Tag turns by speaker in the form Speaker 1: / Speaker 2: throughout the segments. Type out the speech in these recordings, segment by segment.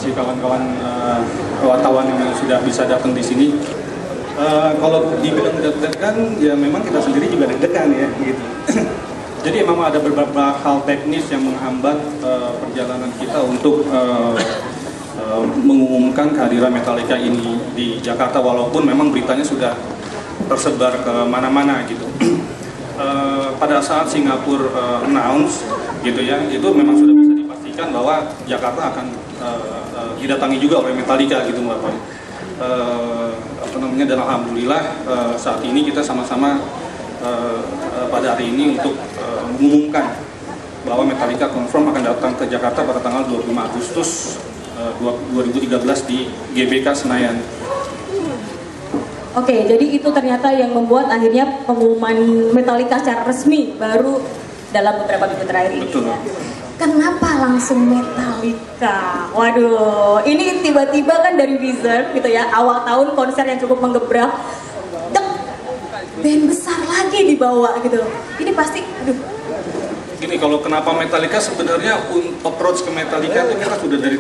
Speaker 1: kasih kawan-kawan wartawan yang sudah bisa datang di sini. Kalau dibilang deg-degan, ya memang kita sendiri juga deg-degan ya, gitu. Jadi memang ada beberapa hal teknis yang menghambat perjalanan kita untuk mengumumkan kehadiran Metallica ini di Jakarta, walaupun memang beritanya sudah tersebar ke mana-mana gitu. Pada saat Singapura announce gitu ya, itu memang sudah bisa dipastikan bahwa Jakarta akan didatangi juga oleh Metallica gitu Bapak. Dan alhamdulillah saat ini kita sama-sama pada hari ini untuk mengumumkan bahwa Metallica confirm akan datang ke Jakarta pada tanggal 25 Agustus 2013 di GBK Senayan.
Speaker 2: Oke, jadi itu ternyata yang membuat akhirnya pengumuman Metallica secara resmi baru dalam beberapa minggu terakhir ini.
Speaker 1: Betul.
Speaker 2: Kenapa langsung Metallica? Waduh, ini tiba-tiba kan dari Wizard gitu ya, awal tahun konser yang cukup menggebrak, band besar lagi dibawa gitu. Ini pasti, aduh.
Speaker 1: Gini, kalau kenapa Metallica, sebenarnya approach ke Metallica itu kita sudah dari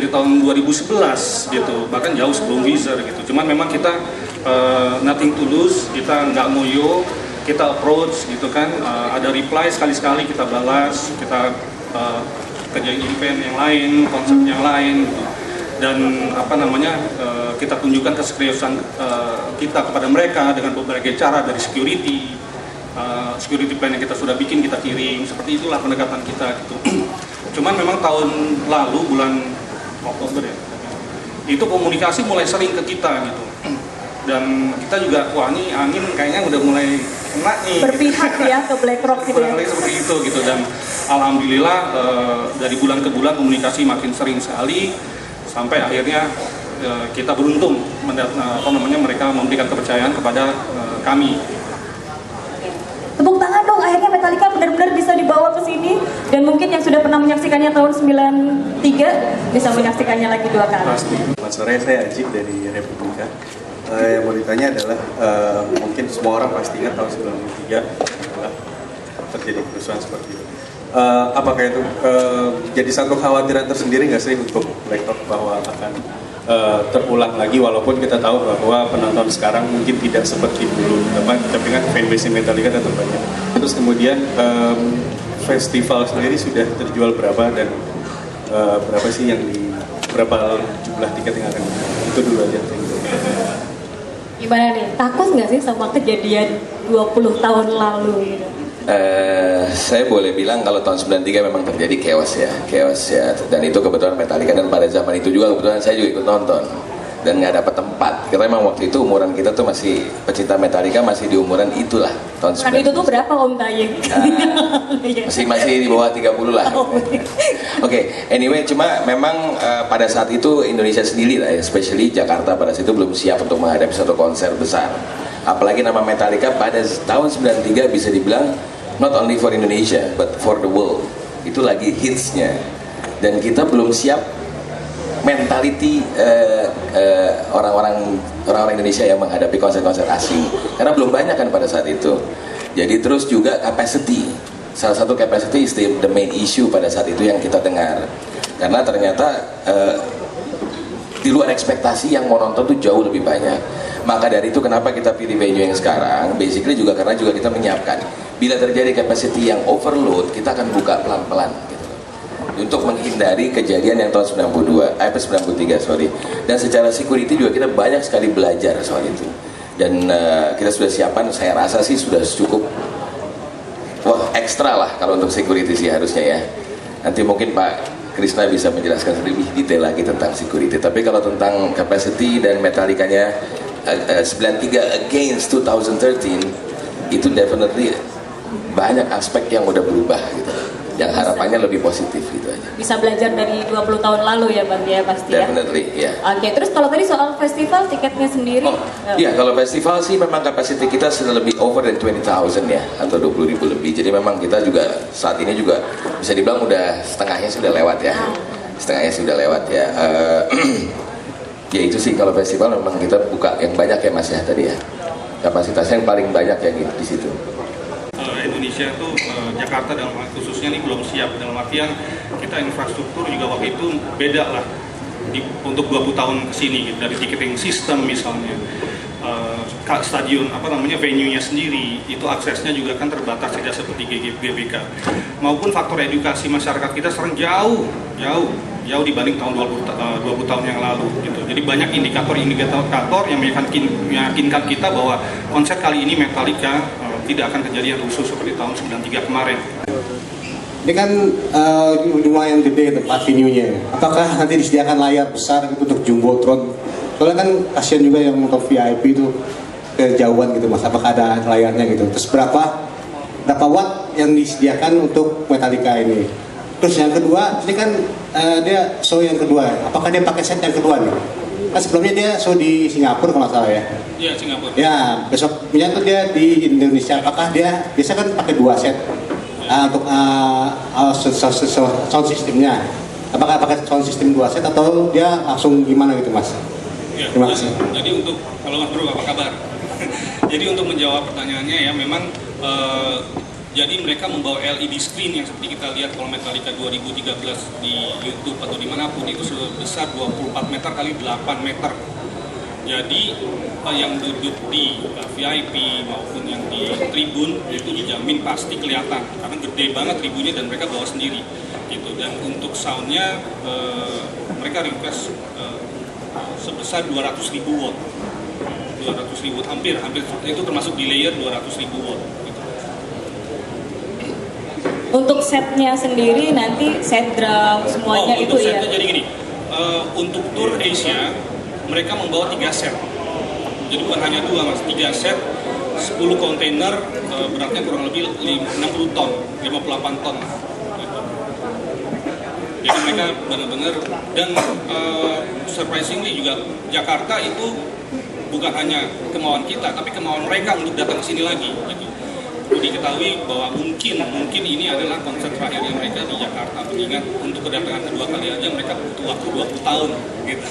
Speaker 1: tahun 2011 gitu, bahkan jauh sebelum Wizard gitu. Cuman memang kita nothing to lose, kita nggak ngoyo, kita approach gitu kan, ada reply sekali-sekali kita balas, kita kerjain event yang lain, konsep yang lain gitu. Dan kita tunjukkan keseriusan kita kepada mereka dengan berbagai cara, dari security plan yang kita sudah bikin kita kirim, seperti itulah pendekatan kita gitu. Cuman memang tahun lalu bulan Oktober ya, itu komunikasi mulai sering ke kita gitu, dan kita juga wah ini angin kayaknya udah mulai kena nih
Speaker 2: berpihak gitu. Ya ke BlackRock gitu ya.
Speaker 1: Seperti itu gitu, dan alhamdulillah dari bulan ke bulan komunikasi makin sering sekali sampai akhirnya kita beruntung mereka memberikan kepercayaan kepada kami.
Speaker 2: Tepuk tangan dong, akhirnya Metallica benar-benar bisa dibawa ke sini, dan mungkin yang sudah pernah menyaksikannya tahun 93 bisa menyaksikannya lagi 2 kali.
Speaker 3: Pasti. Selamat sore, saya Ajib dari Republika. Yang mau ditanya adalah mungkin semua orang pasti ingat tahun 93 adalah terjadi kerusuhan seperti itu. Apakah itu jadi satu kekhawatiran tersendiri nggak sih untuk BlackRock bahwa akan terulang lagi, walaupun kita tahu bahwa penonton sekarang mungkin tidak seperti dulu, tapi kan fanbase Metallica tetap banyak. Terus kemudian festival sendiri sudah terjual berapa, dan berapa sih berapa jumlah tiket yang akan, itu dulu aja.
Speaker 2: Gimana nih, takut nggak sih sama kejadian 20 tahun lalu gitu?
Speaker 4: Saya boleh bilang kalau tahun 93 memang terjadi chaos ya, dan itu kebetulan Metallica, dan pada zaman itu juga kebetulan saya juga ikut nonton dan nggak dapat tempat, karena memang waktu itu umuran kita tuh masih pecinta Metallica masih di umuran itulah tahun 93.
Speaker 2: Kan itu tuh berapa Om Tayeng?
Speaker 4: Masih di bawah 30 lah. Oke, anyway, cuma memang pada saat itu Indonesia sendiri lah, especially Jakarta pada saat itu belum siap untuk menghadapi satu konser besar. Apalagi nama Metallica pada tahun 93 bisa dibilang not only for Indonesia but for the world, itu lagi hitsnya, dan kita belum siap mentality orang-orang Indonesia yang menghadapi konser-konser asing, karena belum banyak kan pada saat itu. Jadi terus juga capacity, salah satu capacity is the main issue pada saat itu yang kita dengar, karena ternyata di luar ekspektasi yang mau nonton tuh jauh lebih banyak. Maka dari itu kenapa kita pilih venue yang sekarang, basically juga karena juga kita menyiapkan bila terjadi capacity yang overload, kita akan buka pelan-pelan gitu, untuk menghindari kejadian yang tahun 93 sorry. Dan secara security juga kita banyak sekali belajar soal itu, dan kita sudah siapkan, saya rasa sih sudah cukup ekstra lah kalau untuk security sih harusnya ya. Nanti mungkin Pak Krisna bisa menjelaskan lebih detail lagi tentang security. Tapi kalau tentang capacity dan Metallicanya 93 against 2013, itu definitely banyak aspek yang udah berubah gitu, yang harapannya lebih positif gitu aja.
Speaker 2: Bisa belajar dari 20 tahun lalu ya Bang ya, pasti ya.
Speaker 4: Definitely ya.
Speaker 2: Oke, terus kalau tadi soal festival tiketnya sendiri?
Speaker 4: Iya, kalau festival sih memang kapasiti kita sudah lebih over than 20,000 ya, atau 20.000 lebih. Jadi memang kita juga saat ini juga bisa dibilang udah setengahnya sudah lewat ya. Ya itu sih, kalau festival memang kita buka yang banyak ya Mas ya tadi ya. Kapasitasnya yang paling banyak ya gitu di situ.
Speaker 1: Indonesia itu Jakarta dalam khususnya ini belum siap, dalam artian kita infrastruktur juga waktu itu beda lah untuk 20 tahun ke sini gitu. Dari ticketing system misalnya, stadion venue-nya sendiri itu aksesnya juga kan terbatas, tidak seperti GBK, maupun faktor edukasi masyarakat kita sekarang jauh dibanding tahun 20 tahun yang lalu gitu. Jadi banyak indikator yang meyakinkan kita bahwa konser kali ini Metallica tidak akan kejadian rusuh seperti tahun 93 kemarin.
Speaker 5: Ini kan lumayan gede tempat venue-nya. Apakah nanti disediakan layar besar gitu untuk jumbotron? Soalnya kan kasihan juga yang untuk VIP itu kejauhan gitu mas. Apakah ada layarnya gitu? Terus berapa watt yang disediakan untuk Metallica ini? Terus yang kedua, ini kan dia show yang kedua. Apakah dia pakai set yang kedua nih? Kan sebelumnya dia show di Singapura kalau nggak salah ya?
Speaker 1: Iya, Singapura.
Speaker 5: Ya, besoknya tuh dia di Indonesia. Apakah dia biasa kan pakai 2 set? Untuk sound systemnya, apakah pakai sound system 2 set atau dia langsung gimana gitu mas?
Speaker 1: Ya,
Speaker 5: terima kasih.
Speaker 1: Jadi untuk kalau Mas Bro apa kabar? Jadi untuk menjawab pertanyaannya ya memang jadi mereka membawa LED screen yang seperti kita lihat kalau Metallica 2013 di YouTube atau dimanapun itu sebesar 24 meter kali 8 meter. Jadi yang duduk di VIP maupun yang di tribun itu dijamin pasti kelihatan karena gede banget tribunnya dan mereka bawa sendiri gitu. Dan untuk soundnya mereka request sebesar 200.000 watt, 200.000 watt hampir itu termasuk di layer 200.000 watt gitu.
Speaker 2: Untuk setnya sendiri nanti set drum semuanya itu ya.
Speaker 1: Jadi gini, untuk tour Asia mereka membawa 3 set. Jadi bukan hanya 2 mas, 3 set, 10 kontainer, beratnya kurang lebih 60 ton, 58 ton. Gitu. Jadi mereka benar-benar, dan surprisingly juga Jakarta itu bukan hanya kemauan kita, tapi kemauan mereka untuk datang ke sini lagi. Gitu. Diketahui bahwa mungkin ini adalah konser terakhirnya mereka di Jakarta. Mengingat untuk kedatangan kedua kali aja mereka butuh waktu 20 tahun. Gitu.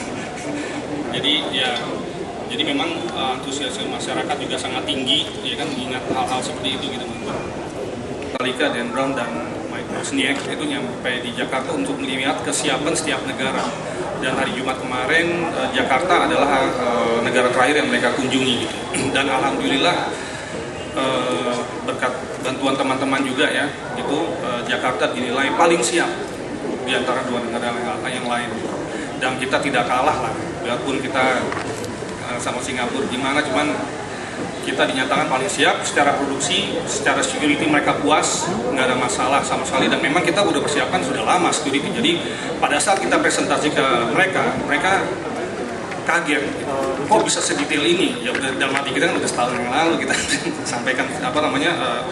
Speaker 1: Jadi memang antusiasme masyarakat juga sangat tinggi, ya kan, mengingat hal-hal seperti itu gitu. Metallica, Dan Brown dan Mike Wozniak itu nyampe di Jakarta untuk melihat kesiapan setiap negara. Dan hari Jumat kemarin Jakarta adalah negara terakhir yang mereka kunjungi gitu. Dan alhamdulillah berkat bantuan teman-teman juga ya, itu Jakarta dinilai paling siap di antara 2 negara yang lain. Dan kita tidak kalah lah, biarpun kita sama Singapura gimana, cuman kita dinyatakan paling siap secara produksi, secara security mereka puas, nggak ada masalah sama sekali. Dan memang kita udah persiapkan sudah lama security. Jadi pada saat kita presentasi ke mereka kaget, kok bisa sedetail ini? Ya udah, dalam hati kita kan udah setahun yang lalu kita sampaikan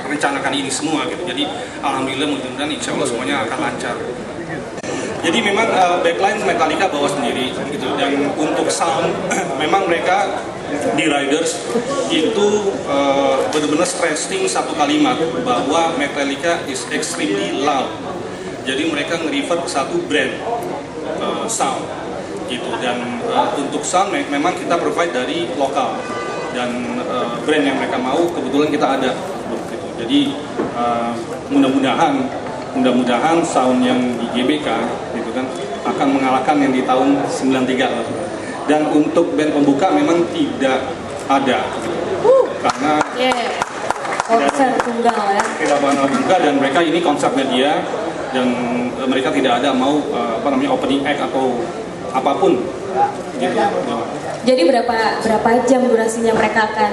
Speaker 1: rencanakan ini semua gitu. Jadi alhamdulillah mudah-mudahan insya Allah semuanya akan lancar. Jadi memang backline Metallica bawa sendiri gitu. Dan untuk sound memang mereka di Riders itu benar-benar stressing satu kalimat bahwa Metallica is extremely loud. Jadi mereka nge-refer ke satu brand sound gitu. Dan untuk sound memang kita provide dari lokal dan brand yang mereka mau kebetulan kita ada gitu. Jadi mudah-mudahan sound yang di GBK gitu kan akan mengalahkan yang di tahun 93 lah. Dan untuk band pembuka memang tidak ada karena
Speaker 2: konser tunggal ya.
Speaker 1: Tidak pernah tunggal dan mereka ini konsep media dan mereka tidak ada mau opening act atau apapun gitu.
Speaker 2: Jadi berapa jam durasinya mereka akan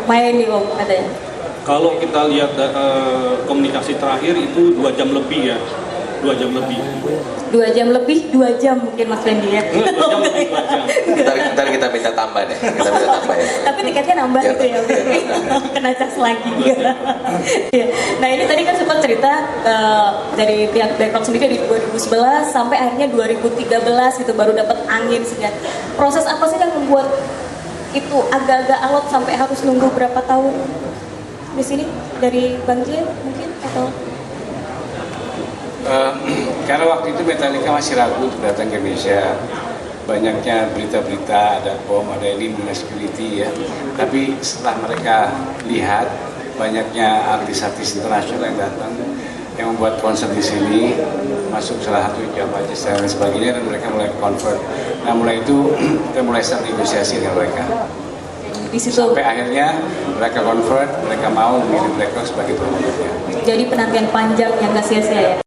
Speaker 2: main nih Om katanya?
Speaker 1: Kalau kita lihat komunikasi terakhir itu 2 jam lebih ya, 2 jam lebih.
Speaker 2: 2 jam lebih, 2 jam mungkin Mas Randy ya.
Speaker 1: 2 jam lebih, 2 jam.
Speaker 4: Ntar kita minta tambah deh, kita minta tambah ya.
Speaker 2: Tapi tiketnya nambah gitu ya, kena cas lagi. Ya. Nah ini tadi kan sempat cerita dari pihak Blackout sendiri dari 2011 sampai akhirnya 2013 gitu baru dapat angin segar. Proses apa sih yang membuat itu agak-agak alot sampai harus nunggu berapa tahun di sini dari Bang Jin mungkin atau?
Speaker 6: Karena waktu itu Metallica masih ragu untuk datang ke Indonesia. Banyaknya berita-berita ada bom, ada ini, security ya. Tapi setelah mereka lihat banyaknya artis-artis internasional yang datang, yang membuat konser di sini, masuk salah satu Java Jazz dan sebagainya, dan mereka mulai convert. Nah mulai itu kita mulai start negosiasi dengan mereka.
Speaker 2: Di situ
Speaker 6: Sampai akhirnya mereka convert, mereka mau memilih Black Rock sebagai promotornya.
Speaker 2: jadi penantian panjang yang gak sia-sia ya.